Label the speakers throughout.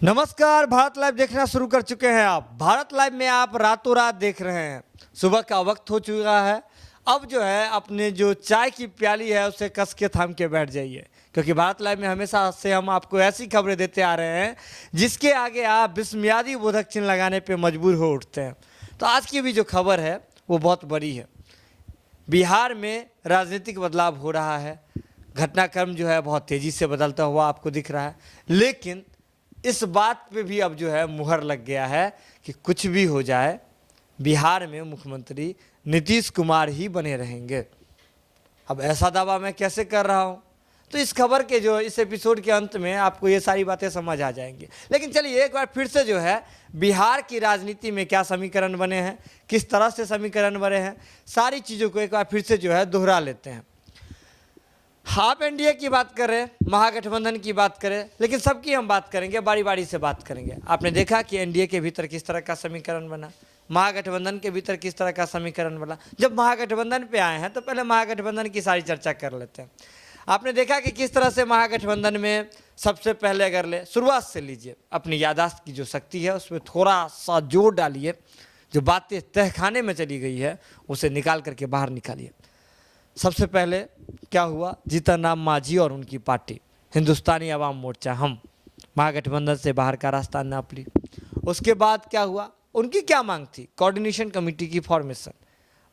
Speaker 1: नमस्कार। भारत लाइव देखना शुरू कर चुके हैं आप। भारत लाइव में आप रातों रात देख रहे हैं। सुबह का वक्त हो चुका है। अब जो है अपने जो चाय की प्याली है उसे कस के थाम के बैठ जाइए, क्योंकि भारत लाइव में हमेशा से हम आपको ऐसी खबरें देते आ रहे हैं जिसके आगे आप विस्मयादी बोधक चिन्ह लगाने पे मजबूर हो उठते हैं। तो आज की भी जो खबर है वो बहुत बड़ी है। बिहार में राजनीतिक बदलाव हो रहा है। घटनाक्रम जो है बहुत तेज़ी से बदलता हुआ आपको दिख रहा है, लेकिन इस बात पे भी अब जो है मुहर लग गया है कि कुछ भी हो जाए बिहार में मुख्यमंत्री नीतीश कुमार ही बने रहेंगे। अब ऐसा दावा मैं कैसे कर रहा हूँ, तो इस खबर के जो इस एपिसोड के अंत में आपको ये सारी बातें समझ आ जाएंगी। लेकिन चलिए एक बार फिर से जो है बिहार की राजनीति में क्या समीकरण बने हैं, किस तरह से समीकरण बने हैं, सारी चीज़ों को एक बार फिर से जो है दोहरा लेते हैं। आप एनडीए की बात करें, महागठबंधन की बात करें, लेकिन सबकी हम बात करेंगे, बारी बारी से बात करेंगे। आपने देखा कि एनडीए के भीतर किस तरह का समीकरण बना, महागठबंधन के भीतर किस तरह का समीकरण बना। जब महागठबंधन पे आए हैं तो पहले महागठबंधन की सारी चर्चा कर लेते हैं। आपने देखा कि किस तरह से महागठबंधन में सबसे पहले अगर ले शुरुआत से लीजिए, अपनी याददाश्त की जो शक्ति है उसमें थोड़ा सा जोर डालिए, जो बातें तहखाने में चली गई है उसे निकाल करके बाहर निकालिए। सबसे पहले क्या हुआ, जीतन राम मांझी और उनकी पार्टी हिंदुस्तानी अवाम मोर्चा हम महागठबंधन से बाहर का रास्ता नाप ली। उसके बाद क्या हुआ, उनकी क्या मांग थी, कोऑर्डिनेशन कमेटी की फॉर्मेशन।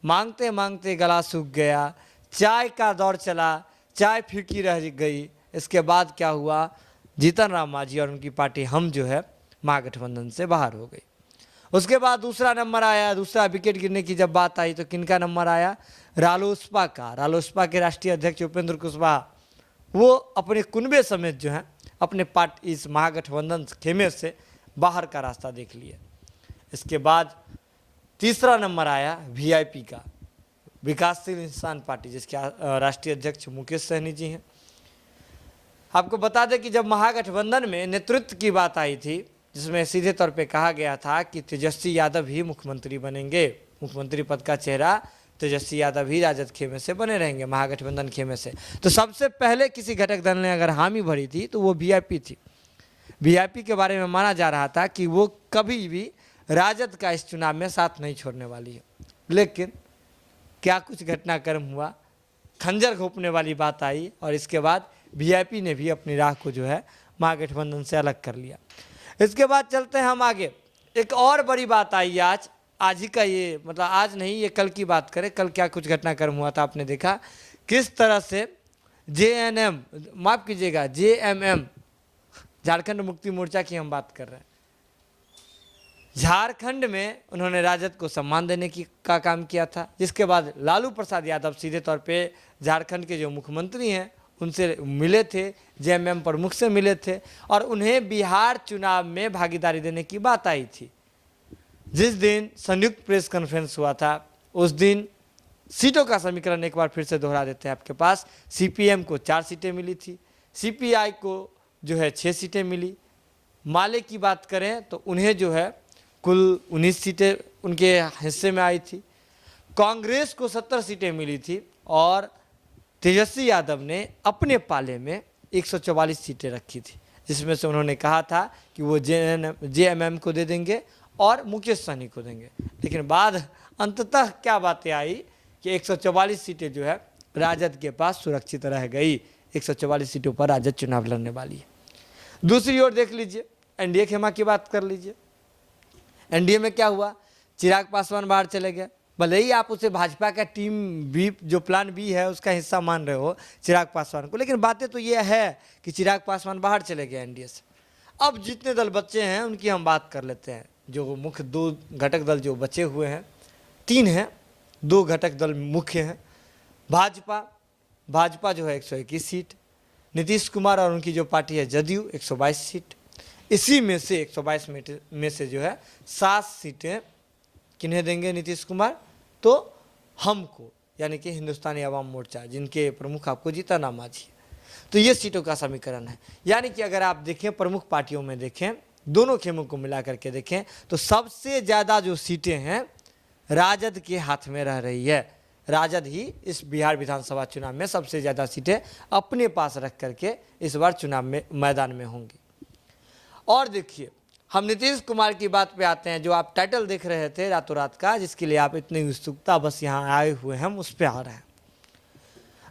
Speaker 1: मांगते मांगते गला सूख गया, चाय का दौर चला, चाय फीकी रह गई। इसके बाद क्या हुआ, जीतन राम मांझी और उनकी पार्टी हम जो है महागठबंधन से बाहर हो गई। उसके बाद दूसरा नंबर आया, दूसरा विकेट गिरने की जब बात आई तो किनका नंबर आया, रालोसपा का। रालोसपा के राष्ट्रीय अध्यक्ष उपेंद्र कुशवाहा वो अपने कुनबे समेत जो है अपने पार्टी इस महागठबंधन खेमे से बाहर का रास्ता देख लिया। इसके बाद तीसरा नंबर आया वीआईपी का, विकासशील इंसान पार्टी, जिसके राष्ट्रीय अध्यक्ष मुकेश सहनी जी हैं। आपको बता दें कि जब महागठबंधन में नेतृत्व की बात आई थी, जिसमें सीधे तौर पे कहा गया था कि तेजस्वी यादव ही मुख्यमंत्री बनेंगे, मुख्यमंत्री पद का चेहरा तेजस्वी यादव ही राजद खेमे से बने रहेंगे, महागठबंधन खेमे से। तो सबसे पहले किसी घटक दल ने अगर हामी भरी थी तो वो वीआईपी थी। वीआईपी के बारे में माना जा रहा था कि वो कभी भी राजद का इस चुनाव में साथ नहीं छोड़ने वाली है। लेकिन क्या कुछ घटनाक्रम हुआ, खंजर घोंपने वाली बात आई और इसके बाद वीआईपी ने भी अपनी राह को जो है महागठबंधन से अलग कर लिया। इसके बाद चलते हैं हम आगे। एक और बड़ी बात आई आज ही का, ये मतलब आज नहीं, ये कल की बात करें, कल क्या कुछ घटनाक्रम हुआ था। आपने देखा किस तरह से जेएनएम, माफ़ कीजिएगा जेएमएम, झारखंड मुक्ति मोर्चा की हम बात कर रहे हैं। झारखंड में उन्होंने राजद को सम्मान देने का काम किया था, जिसके बाद लालू प्रसाद यादव सीधे तौर पे झारखंड के जो मुख्यमंत्री हैं उनसे मिले थे, जेएमएम प्रमुख से मिले थे और उन्हें बिहार चुनाव में भागीदारी देने की बात आई थी। जिस दिन संयुक्त प्रेस कॉन्फ्रेंस हुआ था उस दिन सीटों का समीकरण एक बार फिर से दोहरा देते हैं आपके पास। सीपीएम को 4 सीटें मिली थी, सीपीआई को जो है 6 सीटें मिली। माले की बात करें तो उन्हें जो है कुल 19 सीटें उनके हिस्से में आई थी। कांग्रेस को 70 सीटें मिली थी और तेजस्वी यादव ने अपने पाले में 144 सीटें रखी थी, जिसमें से उन्होंने कहा था कि वो जेएमएम को दे देंगे और मुकेश सहनी को देंगे। लेकिन बाद अंततः क्या बातें आई कि 144 सीटें जो है राजद के पास सुरक्षित रह गई। 144 सीटों पर राजद चुनाव लड़ने वाली है। दूसरी ओर देख लीजिए, एनडीए खेमा की बात कर लीजिए। एनडीए में क्या हुआ, चिराग पासवान बाहर चले गए। भले ही आप उसे भाजपा का टीम बी, जो प्लान बी है उसका हिस्सा मान रहे हो चिराग पासवान को, लेकिन बातें तो ये है कि चिराग पासवान बाहर चले गए एनडीए से। अब जितने दल बच्चे हैं उनकी हम बात कर लेते हैं। जो मुख्य 2 घटक दल जो बचे हुए हैं, 3 हैं, 2 घटक दल मुख्य हैं। भाजपा जो है 121 सीट, नीतीश कुमार और उनकी जो पार्टी है जदयू 122 सीट। इसी में से 122 में से जो है 7 सीटें किन्हें देंगे नीतीश कुमार, तो हमको, यानी कि हिंदुस्तानी अवाम मोर्चा, जिनके प्रमुख आपको जीतन राम मांझी है। तो ये सीटों का समीकरण है। यानी कि अगर आप देखें प्रमुख पार्टियों में देखें, दोनों खेमों को मिला करके देखें तो सबसे ज़्यादा जो सीटें हैं राजद के हाथ में रह रही है। राजद ही इस बिहार विधानसभा चुनाव में सबसे ज़्यादा सीटें अपने पास रख करके इस बार चुनाव में मैदान में होंगी। और देखिए, हम नीतीश कुमार की बात पे आते हैं। जो आप टाइटल देख रहे थे रातों रात का, जिसके लिए आप इतनी उत्सुकता बस यहाँ आए हुए हैं, हम उस पर आ रहे हैं।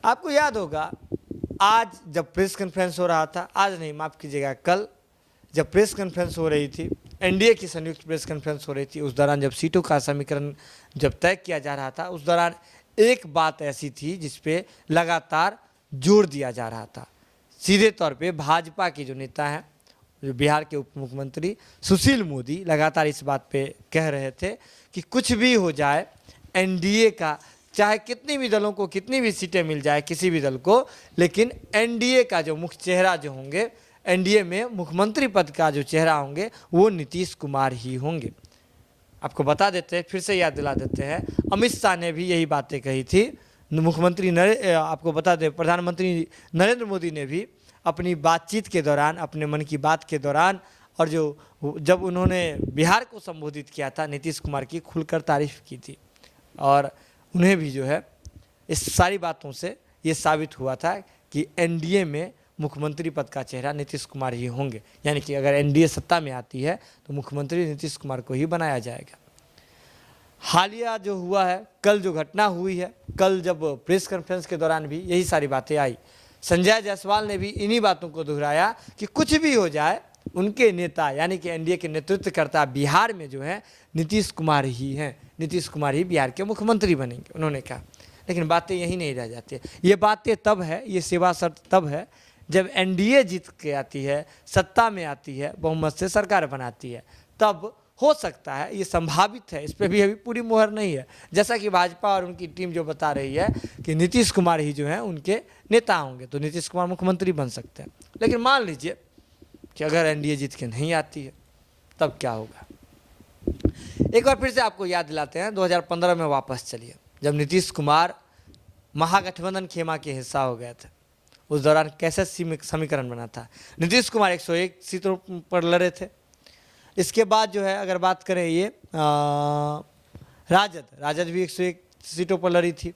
Speaker 1: आपको याद होगा, आज जब प्रेस कॉन्फ्रेंस हो रहा था, आज नहीं माफ़ कीजिएगा, कल जब प्रेस कॉन्फ्रेंस हो रही थी, एनडीए की संयुक्त प्रेस कॉन्फ्रेंस हो रही थी, उस दौरान जब सीटों का समीकरण जब तय किया जा रहा था, उस दौरान एक बात ऐसी थी जिस पे लगातार जोर दिया जा रहा था। सीधे तौर पे भाजपा के जो नेता हैं, जो बिहार के उप मुख्यमंत्री सुशील मोदी, लगातार इस बात पे कह रहे थे कि कुछ भी हो जाए, एनडीए का चाहे कितनी भी दलों को कितनी भी सीटें मिल जाए किसी भी दल को, लेकिन एनडीए का जो मुख्य चेहरा जो होंगे, एनडीए में मुख्यमंत्री पद का जो चेहरा होंगे, वो नीतीश कुमार ही होंगे। आपको बता देते हैं, फिर से याद दिला देते हैं, अमित शाह ने भी यही बातें कही थी। आपको बता दें, प्रधानमंत्री नरेंद्र मोदी ने भी अपनी बातचीत के दौरान, अपने मन की बात के दौरान, और जब उन्होंने बिहार को संबोधित किया था, नीतीश कुमार की खुलकर तारीफ की थी। और उन्हें भी जो है इस सारी बातों से ये साबित हुआ था कि एनडीए में मुख्यमंत्री पद का चेहरा नीतीश कुमार ही होंगे। यानी कि अगर एनडीए सत्ता में आती है तो मुख्यमंत्री नीतीश कुमार को ही बनाया जाएगा। हालिया जो हुआ है, कल जो घटना हुई है, कल जब प्रेस कॉन्फ्रेंस के दौरान भी यही सारी बातें आई। संजय जायसवाल ने भी इन्हीं बातों को दोहराया कि कुछ भी हो जाए, उनके नेता यानी कि एनडीए के नेतृत्वकर्ता बिहार में जो है नीतीश कुमार ही हैं, नीतीश कुमार ही बिहार के मुख्यमंत्री बनेंगे, उन्होंने कहा। लेकिन बातें यहीं नहीं रह जाती। ये बातें तब है, ये सेवा शर्त तब है जब एनडीए जीत के आती है, सत्ता में आती है, बहुमत से सरकार बनाती है, तब हो सकता है, ये संभावित है, इस पर भी अभी पूरी मुहर नहीं है। जैसा कि भाजपा और उनकी टीम जो बता रही है कि नीतीश कुमार ही जो है उनके नेता होंगे, तो नीतीश कुमार मुख्यमंत्री बन सकते हैं। लेकिन मान लीजिए कि अगर एनडीए जीत के नहीं आती है, तब क्या होगा? एक बार फिर से आपको याद दिलाते हैं, 2015 में वापस चलिए, जब नीतीश कुमार महागठबंधन खेमा के हिस्सा हो गए थे। उस दौरान कैसे समीकरण बना था? नीतीश कुमार 101 सीटों पर लड़े थे। इसके बाद जो है, अगर बात करें ये राजद भी 101 सीटों पर लड़ी थी,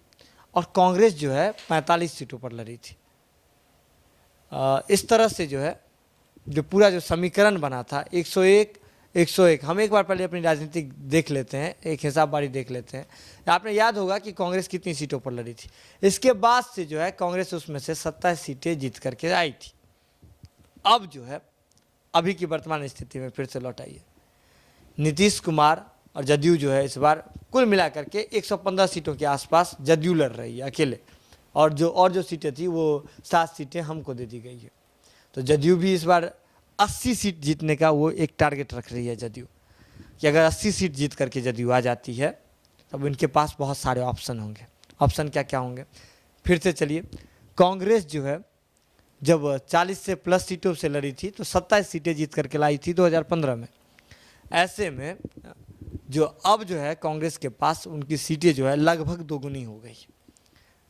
Speaker 1: और कांग्रेस जो है 45 सीटों पर लड़ी थी। इस तरह से जो है, जो पूरा जो समीकरण बना था 101 हम एक बार पहले अपनी राजनीति देख लेते हैं, एक हिसाबबारी देख लेते हैं। आपने याद होगा कि कांग्रेस कितनी सीटों पर लड़ी थी। इसके बाद से जो है कांग्रेस उसमें से 27 सीटें जीत करके आई थी। अब जो है, अभी की वर्तमान स्थिति में फिर से लौट आई है। नीतीश कुमार और जदयू जो है इस बार कुल मिलाकर के 115 सीटों के आसपास जदयू लड़ रही है अकेले, और जो सीटें थी वो 7 सीटें हमको दे दी गई है। तो जदयू भी इस बार 80 सीट जीतने का वो एक टारगेट रख रही है जदयू, कि अगर 80 सीट जीत करके जदयू आ जाती है, तब इनके पास बहुत सारे ऑप्शन होंगे। ऑप्शन क्या क्या होंगे? फिर से चलिए, कांग्रेस जो है जब 40 से प्लस सीटों से लड़ी थी, तो 27 सीटें जीत करके लाई थी 2015 में। ऐसे में जो अब जो है कांग्रेस के पास उनकी सीटें जो है लगभग दोगुनी हो गई,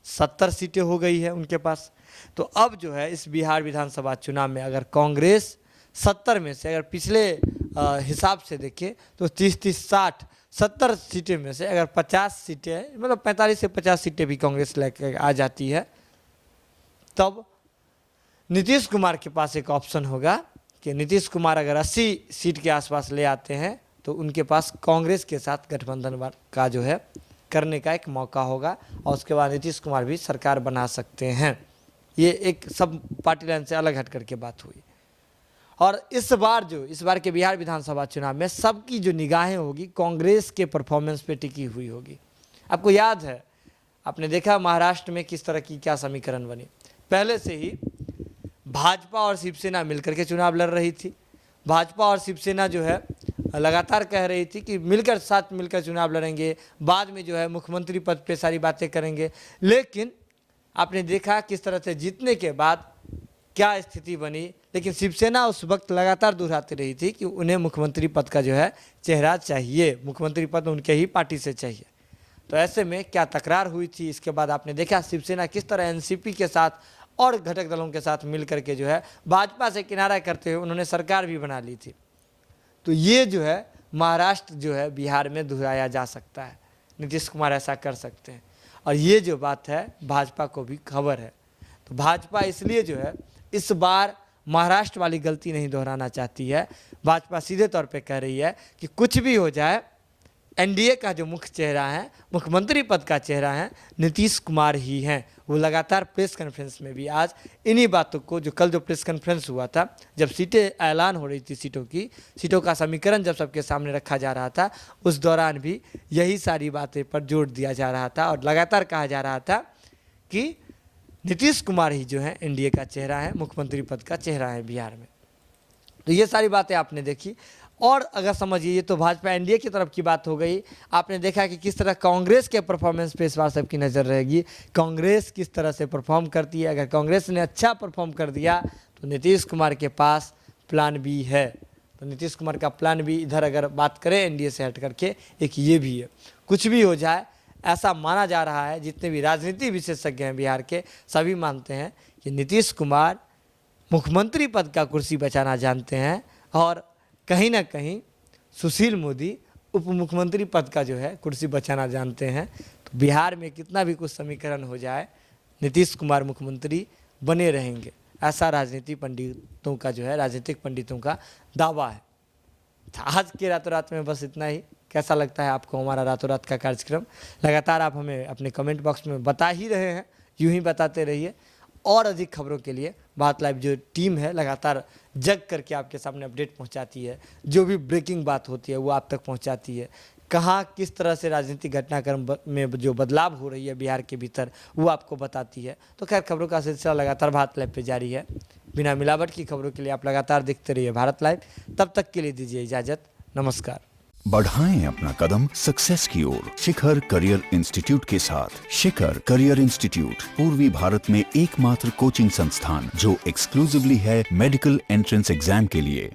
Speaker 1: 70 सीटें हो गई है उनके पास। तो अब जो है इस बिहार विधानसभा चुनाव में अगर कांग्रेस 70 में से, अगर पिछले हिसाब से देखें तो 30-30, 60, 70 सीटें में से अगर 50 सीटें, मतलब 45 से 50 सीटें भी कांग्रेस लेकर आ जाती है, तब नीतीश कुमार के पास एक ऑप्शन होगा कि नीतीश कुमार अगर 80 सीट के आसपास ले आते हैं, तो उनके पास कांग्रेस के साथ गठबंधन का जो है करने का एक मौका होगा, और उसके बाद नीतीश कुमार भी सरकार बना सकते हैं। ये एक सब पार्टी लाइन से अलग हट करके बात हुई। और इस बार के बिहार विधानसभा चुनाव में सबकी जो निगाहें होगी कांग्रेस के परफॉर्मेंस पे टिकी हुई होगी। आपको याद है, आपने देखा महाराष्ट्र में किस तरह की क्या समीकरण बनी। पहले से ही भाजपा और शिवसेना मिलकर के चुनाव लड़ रही थी। भाजपा और शिवसेना जो है लगातार कह रही थी कि साथ मिलकर चुनाव लड़ेंगे, बाद में जो है मुख्यमंत्री पद पे सारी बातें करेंगे। लेकिन आपने देखा किस तरह से जीतने के बाद क्या स्थिति बनी। लेकिन शिवसेना उस वक्त लगातार दोहराती रही थी कि उन्हें मुख्यमंत्री पद का जो है चेहरा चाहिए, मुख्यमंत्री पद उनके ही पार्टी से चाहिए। तो ऐसे में क्या तकरार हुई थी। इसके बाद आपने देखा शिवसेना किस तरह एनसीपी के साथ और घटक दलों के साथ मिल करके जो है भाजपा से किनारा करते हुए उन्होंने सरकार भी बना ली थी। तो ये जो है महाराष्ट्र जो है बिहार में दोहराया जा सकता है, नीतीश कुमार ऐसा कर सकते हैं। और ये जो बात है भाजपा को भी खबर है। तो भाजपा इसलिए जो है इस बार महाराष्ट्र वाली गलती नहीं दोहराना चाहती है। भाजपा सीधे तौर पे कह रही है कि कुछ भी हो जाए, एनडीए का जो मुख्य चेहरा है, मुख्यमंत्री पद का चेहरा है, नीतीश कुमार ही हैं। वो लगातार प्रेस कॉन्फ्रेंस में भी आज इन्हीं बातों को, जो कल जो प्रेस कॉन्फ्रेंस हुआ था, जब सीटें ऐलान हो रही थी, सीटों का समीकरण जब सबके सामने रखा जा रहा था, उस दौरान भी यही सारी बातें पर जोर दिया जा रहा था और लगातार कहा जा रहा था कि नीतीश कुमार ही जो है एनडीए का चेहरा है, मुख्यमंत्री पद का चेहरा है बिहार में। तो ये सारी बातें आपने देखी। और अगर समझिए, ये तो भाजपा एनडीए की तरफ की बात हो गई। आपने देखा कि किस तरह कांग्रेस के परफॉर्मेंस पे इस बार सबकी नज़र रहेगी। कांग्रेस किस तरह से परफॉर्म करती है। अगर कांग्रेस ने अच्छा परफॉर्म कर दिया तो नीतीश कुमार के पास प्लान बी है। तो नीतीश कुमार का प्लान बी, इधर अगर बात करें एनडीए से हट करके, एक ये भी है। कुछ भी हो जाए, ऐसा माना जा रहा है, जितने भी राजनीति विशेषज्ञ हैं बिहार के, सभी मानते हैं कि नीतीश कुमार मुख्यमंत्री पद का कुर्सी बचाना जानते हैं और कहीं ना कहीं सुशील मोदी उप मुख्यमंत्री पद का जो है कुर्सी बचाना जानते हैं। तो बिहार में कितना भी कुछ समीकरण हो जाए, नीतीश कुमार मुख्यमंत्री बने रहेंगे, ऐसा राजनीति पंडितों का जो है, राजनीतिक पंडितों का दावा है। आज के रातों रात में बस इतना ही। कैसा लगता है आपको हमारा रातों रात का कार्यक्रम? लगातार आप हमें अपने कमेंट बॉक्स में बता ही रहे हैं, यूं ही बताते रहिए। और अधिक खबरों के लिए भारत लाइव जो टीम है लगातार जग करके आपके सामने अपडेट पहुंचाती है। जो भी ब्रेकिंग बात होती है वो आप तक पहुंचाती है। कहाँ किस तरह से राजनीतिक घटनाक्रम में जो बदलाव हो रही है बिहार के भीतर, वो आपको बताती है। तो खैर, खबरों का सिलसिला लगातार भारत लाइव पे जारी है। बिना मिलावट की खबरों के लिए आप लगातार देखते रहिए भारत लाइव। तब तक के लिए दीजिए इजाज़त। नमस्कार।
Speaker 2: बढ़ाएं अपना कदम सक्सेस की ओर शिखर करियर इंस्टीट्यूट के साथ। शिखर करियर इंस्टीट्यूट पूर्वी भारत में एकमात्र कोचिंग संस्थान जो एक्सक्लूसिवली है मेडिकल एंट्रेंस एग्जाम के लिए।